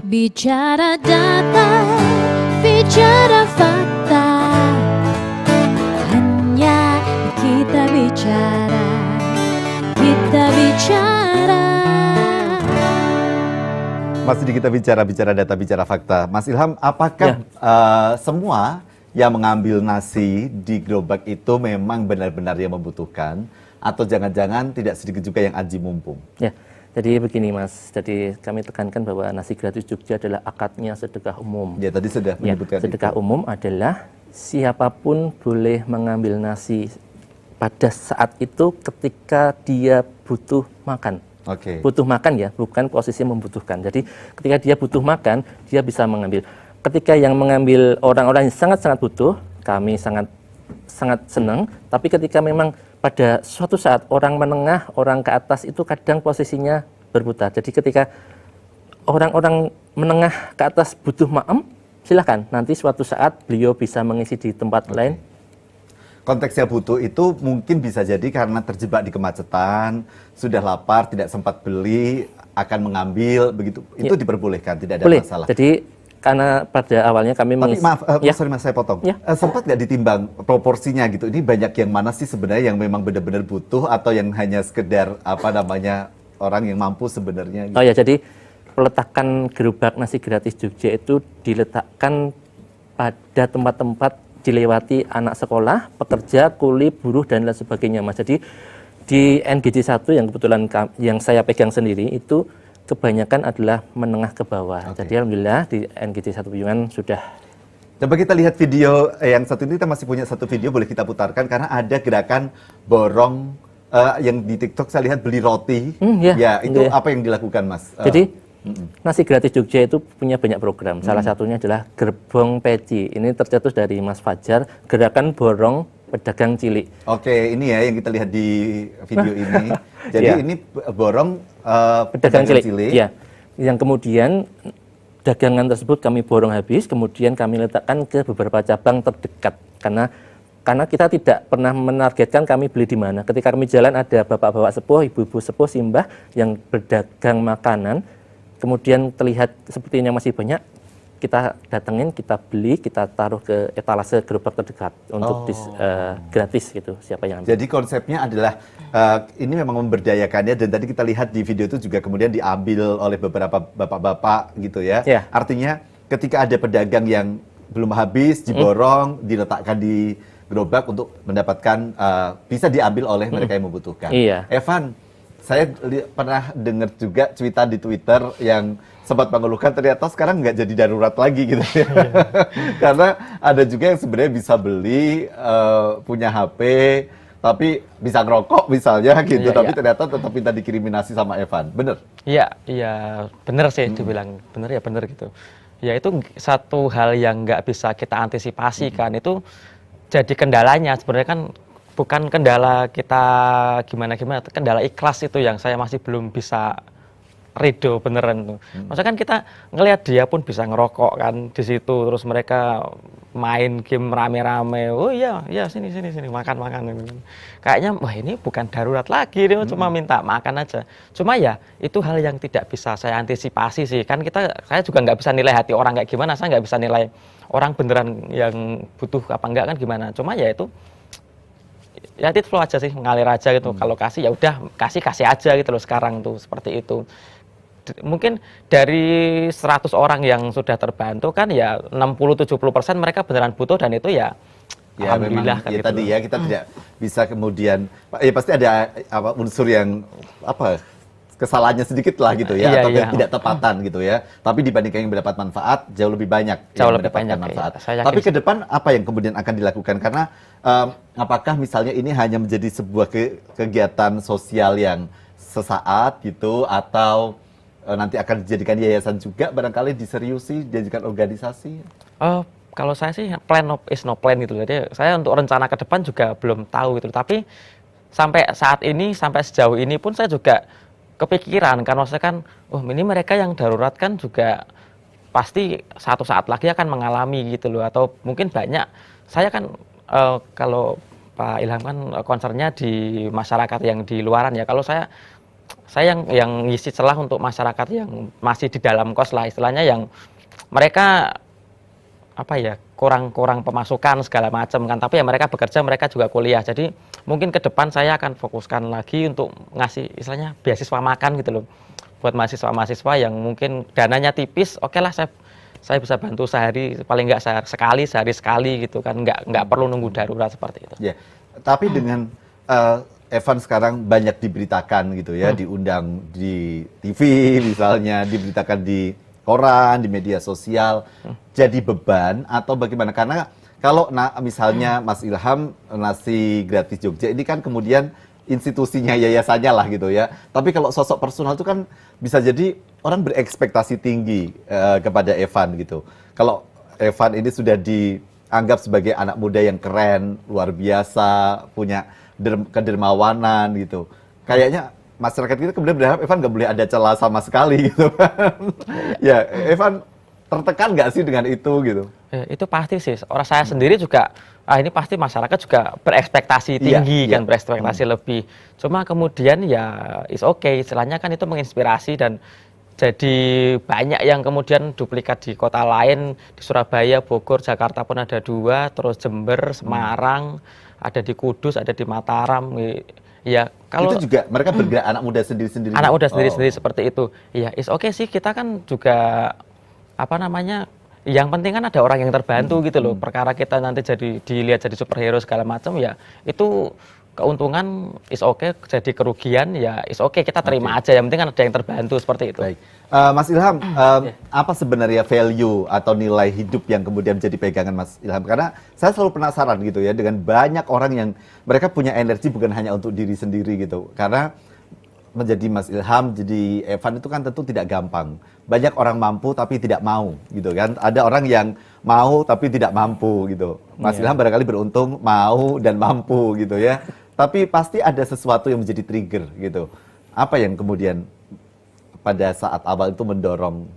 Bicara data, bicara fakta, hanya kita bicara, kita bicara. Masih di kita bicara data, bicara fakta. Mas Ilham, apakah semua yang mengambil nasi di gerobak itu memang benar-benar yang membutuhkan, atau jangan-jangan tidak sedikit juga yang aji mumpung? Ya. Jadi begini Mas, jadi kami tekankan bahwa nasi gratis Jogja adalah akadnya sedekah umum. Ya tadi sudah menyebutkan sedekah umum adalah siapapun boleh mengambil nasi pada saat itu ketika dia butuh makan. Butuh makan ya, bukan posisi membutuhkan. Jadi ketika dia butuh makan, dia bisa mengambil. Ketika yang mengambil orang-orang yang sangat-sangat butuh, kami sangat senang. Tapi ketika memang pada suatu saat orang menengah, orang ke atas itu kadang posisinya berputar. Jadi ketika orang-orang menengah ke atas butuh maem, silahkan. Nanti suatu saat beliau bisa mengisi di tempat lain. Konteksnya butuh itu mungkin bisa jadi karena terjebak di kemacetan, sudah lapar, tidak sempat beli, akan mengambil, begitu. Itu diperbolehkan, tidak ada masalah. Jadi karena pada awalnya kami maaf, sorry Mas, saya potong. Sempat nggak ditimbang proporsinya gitu? Ini banyak yang mana sih sebenarnya yang memang benar-benar butuh atau yang hanya sekedar orang yang mampu sebenarnya? Gitu? Oh ya, jadi peletakan gerobak nasi gratis Jogja itu diletakkan pada tempat-tempat dilewati anak sekolah, pekerja, kuli, buruh dan lain sebagainya, Mas. Jadi di NGJ 1 yang kebetulan yang saya pegang sendiri itu kebanyakan adalah menengah ke bawah. Jadi alhamdulillah di NGJ 1 Piungan sudah. Coba kita lihat video yang satu ini, kita masih punya satu video, boleh kita putarkan karena ada gerakan borong yang di TikTok saya lihat beli roti. Itu apa yang dilakukan Mas? Jadi nasi gratis Jogja itu punya banyak program. Salah satunya adalah gerbong peci. Ini tercetus dari Mas Fajar, gerakan borong pedagang cilik. Oke, ini ya yang kita lihat di video ini. Jadi ini borong pedagang cilik. Ya, yang kemudian dagangan tersebut kami borong habis, kemudian kami letakkan ke beberapa cabang terdekat. Karena kita tidak pernah menargetkan kami beli di mana. Ketika kami jalan ada bapak-bapak sepuh, ibu-ibu sepuh, simbah yang berdagang makanan, kemudian terlihat sepertinya masih banyak. Kita datengin, kita beli, kita taruh ke etalase gerobak terdekat untuk gratis gitu, siapa yang ambil. Jadi konsepnya adalah ini memang memberdayakannya, dan tadi kita lihat di video itu juga kemudian diambil oleh beberapa bapak-bapak gitu ya. Artinya ketika ada pedagang yang belum habis, diborong, diletakkan di gerobak untuk mendapatkan bisa diambil oleh mereka yang membutuhkan. Evan, saya pernah dengar juga cuitan di Twitter yang sempat mengeluhkan ternyata sekarang nggak jadi darurat lagi gitu ya. Karena ada juga yang sebenarnya bisa beli, punya HP, tapi bisa ngerokok misalnya gitu, Iya, tapi iya. ternyata tetap minta dikriminasi sama Evan, bener? Iya, iya bener sih dibilang bener ya bener gitu. Ya itu satu hal yang nggak bisa kita antisipasi kan, itu jadi kendalanya sebenarnya kan bukan kendala kita gimana-gimana, kendala ikhlas itu yang saya masih belum bisa ridho beneran tuh. Maksudnya kan kita ngelihat dia pun bisa ngerokok kan di situ, terus mereka main game rame-rame. Oh iya, iya sini makan. Kayaknya wah ini bukan darurat lagi, dia cuma minta makan aja. Cuma ya itu hal yang tidak bisa saya antisipasi sih. Kan saya juga nggak bisa nilai hati orang kayak gimana, saya nggak bisa nilai orang beneran yang butuh apa enggak kan gimana. Cuma ya itu ya it flow aja sih, mengalir aja gitu. Kalau kasih ya udah kasih aja gitu loh sekarang tuh seperti itu. Mungkin dari 100 orang yang sudah terbantu kan ya 60-70% mereka beneran butuh dan itu ya Ya alhamdulillah memang kan ya gitu tadi loh. ya kita tidak bisa kemudian ya pasti ada unsur yang kesalahannya sedikit lah gitu ya, Iya, atau iya. tidak tepatan gitu ya. Tapi dibandingkan yang mendapat manfaat jauh lebih banyak Jauh yang lebih mendapatkan banyak, manfaat. iya. Saya yakin Tapi ke sih. depan apa yang kemudian akan dilakukan? Karena apakah misalnya ini hanya menjadi sebuah kegiatan sosial yang sesaat gitu, atau nanti akan dijadikan yayasan juga, barangkali diseriusi, dijadikan organisasi? Kalau saya sih plan is no plan gitu. Jadi saya untuk rencana ke depan juga belum tahu gitu. Tapi sampai saat ini, sampai sejauh ini pun saya juga kepikiran karena saya kan, ini mereka yang darurat kan juga pasti satu saat lagi akan mengalami gitu loh. Atau mungkin banyak. Saya kan kalau Pak Ilham kan concernnya di masyarakat yang di luaran ya. Kalau saya yang ngisi celah untuk masyarakat yang masih di dalam kos lah istilahnya, yang mereka kurang pemasukan segala macam kan, tapi ya mereka bekerja, mereka juga kuliah. Jadi mungkin ke depan saya akan fokuskan lagi untuk ngasih istilahnya beasiswa makan gitu loh buat mahasiswa yang mungkin dananya tipis. Oke lah, saya bisa bantu sehari, paling nggak sehari sekali gitu kan, nggak perlu nunggu darurat seperti itu. Ya, tapi dengan Evan sekarang banyak diberitakan gitu ya, diundang di TV misalnya, diberitakan di koran, di media sosial, jadi beban atau bagaimana? Karena kalau misalnya Mas Ilham nasi gratis Jogja ini kan kemudian institusinya yayasannya lah gitu ya. Tapi kalau sosok personal itu kan bisa jadi orang berekspektasi tinggi kepada Evan gitu. Kalau Evan ini sudah dianggap sebagai anak muda yang keren, luar biasa, punya kedermawanan gitu. Kayaknya masyarakat kita kemudian berharap Evan nggak boleh ada celah sama sekali gitu. Ya, Evan tertekan nggak sih dengan itu gitu? Ya, itu pasti sih. Orang saya sendiri juga, ini pasti masyarakat juga berekspektasi tinggi kan, berekspektasi lebih. Cuma kemudian ya is okay, istilahnya kan itu menginspirasi dan jadi banyak yang kemudian duplikat di kota lain, di Surabaya, Bogor, Jakarta pun ada 2, terus Jember, Semarang, ada di Kudus, ada di Mataram. Ya, kalau itu juga mereka bergerak anak muda sendiri-sendiri. Anak muda sendiri-sendiri seperti itu. Iya, is okay sih, kita kan juga yang penting kan ada orang yang terbantu gitu loh. Perkara kita nanti dilihat jadi superhero segala macam ya, itu keuntungan is okay, jadi kerugian ya is okay, kita terima aja. Yang penting kan ada yang terbantu seperti itu. Baik. Mas Ilham, apa sebenarnya value atau nilai hidup yang kemudian menjadi pegangan Mas Ilham? Karena saya selalu penasaran gitu ya, dengan banyak orang yang mereka punya energi bukan hanya untuk diri sendiri gitu. Karena menjadi Mas Ilham, jadi Evan itu kan tentu tidak gampang. Banyak orang mampu tapi tidak mau gitu kan. Ada orang yang mau tapi tidak mampu gitu. Mas Ilham barangkali beruntung mau dan mampu gitu ya. Tapi pasti ada sesuatu yang menjadi trigger gitu. Apa yang kemudian pada saat awal itu mendorong,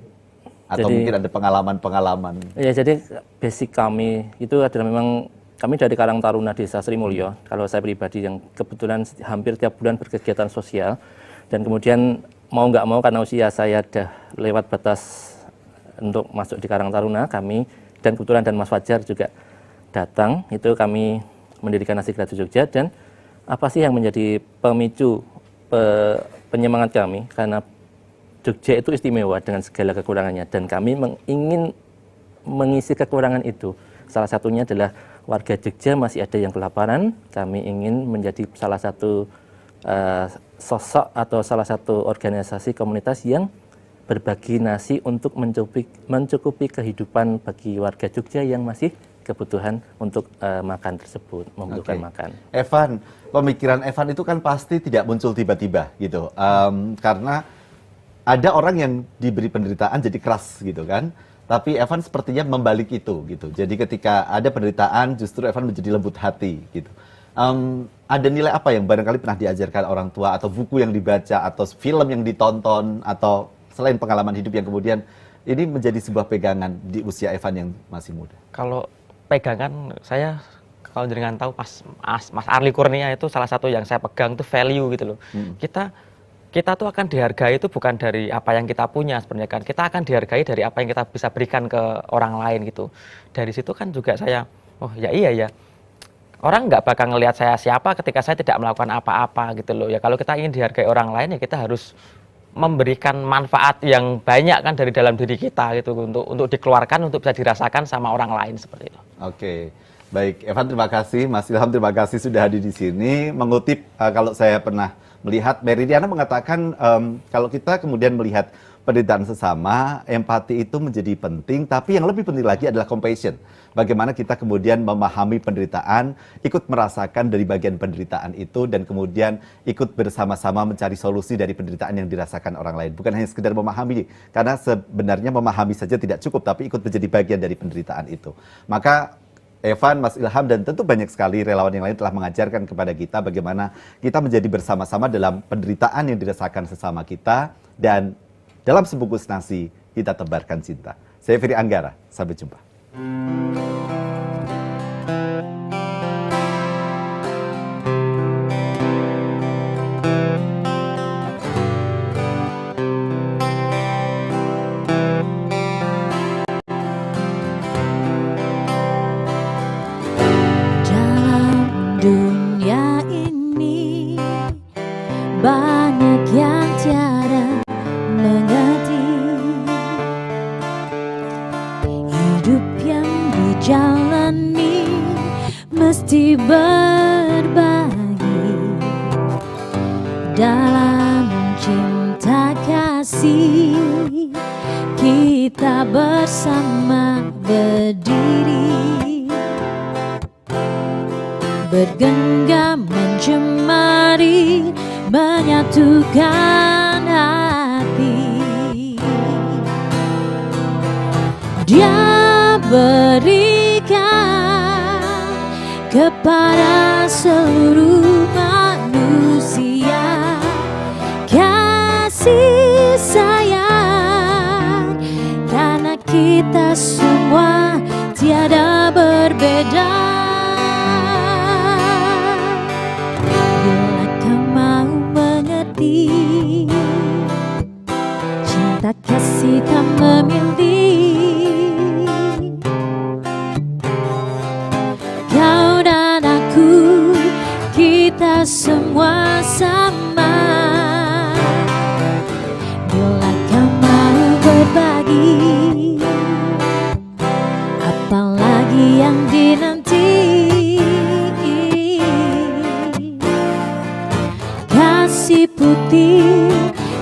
atau Jadi, mungkin ada pengalaman-pengalaman? Ya, jadi basic kami itu adalah memang kami dari Karang Taruna Desa Sri Mulyo. Kalau saya pribadi yang kebetulan hampir tiap bulan berkegiatan sosial, dan kemudian mau nggak mau karena usia saya sudah lewat batas untuk masuk di Karang Taruna, kami dan kebetulan dan Mas Fajar juga datang, itu kami mendirikan Nasi Gratis Jogja. Dan apa sih yang menjadi pemicu penyemangat kami? Karena Jogja itu istimewa dengan segala kekurangannya, dan kami ingin mengisi kekurangan itu. Salah satunya adalah warga Jogja masih ada yang kelaparan. Kami ingin menjadi salah satu sosok atau salah satu organisasi komunitas yang berbagi nasi untuk mencukupi kehidupan bagi warga Jogja yang masih kebutuhan untuk makan tersebut, membutuhkan makan. Evan, pemikiran Evan itu kan pasti tidak muncul tiba-tiba gitu, karena ada orang yang diberi penderitaan jadi keras gitu kan, tapi Evan sepertinya membalik itu gitu. Jadi ketika ada penderitaan justru Evan menjadi lembut hati gitu. Ada nilai apa yang barangkali pernah diajarkan orang tua atau buku yang dibaca atau film yang ditonton atau selain pengalaman hidup yang kemudian ini menjadi sebuah pegangan di usia Evan yang masih muda? Kalau pegangan saya, kalau jenengan tahu Mas Arli Kurnia itu salah satu yang saya pegang itu value gitu loh. Kita tuh akan dihargai itu bukan dari apa yang kita punya sebenarnya kan. Kita akan dihargai dari apa yang kita bisa berikan ke orang lain gitu. Dari situ kan juga saya, oh ya iya ya. Orang nggak bakal ngelihat saya siapa ketika saya tidak melakukan apa-apa gitu loh. Ya kalau kita ingin dihargai orang lain ya kita harus memberikan manfaat yang banyak kan dari dalam diri kita gitu untuk dikeluarkan, untuk bisa dirasakan sama orang lain seperti itu. Oke, baik Evan, terima kasih. Mas Ilham, terima kasih sudah hadir di sini. Mengutip kalau saya pernah melihat, Meridiana mengatakan kalau kita kemudian melihat penderitaan sesama, empati itu menjadi penting, tapi yang lebih penting lagi adalah compassion. Bagaimana kita kemudian memahami penderitaan, ikut merasakan dari bagian penderitaan itu, dan kemudian ikut bersama-sama mencari solusi dari penderitaan yang dirasakan orang lain. Bukan hanya sekedar memahami, karena sebenarnya memahami saja tidak cukup, tapi ikut menjadi bagian dari penderitaan itu. Maka Evan, Mas Ilham, dan tentu banyak sekali relawan yang lain telah mengajarkan kepada kita bagaimana kita menjadi bersama-sama dalam penderitaan yang dirasakan sesama kita, dan dalam sebungkus nasi kita tebarkan cinta. Saya Ferry Anggara, sampai jumpa. Dalam dunia ini banyak yang tiada mengerti. Hidup yang dijalani mesti berbagi. Dalam cinta kasih kita bersama berdiri, bergenggam mencemari, menyatukan hati. Dia berikan kepada seluruh manusia kasih sayang, karena kita semua tiada berbeda. Bila kau mau mengerti, cinta kasih tak memilih. Kau dan aku, kita semua sama. Bila kau mau berbagi, apalagi yang dinanti. Kasih putih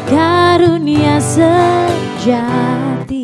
karunia sejati.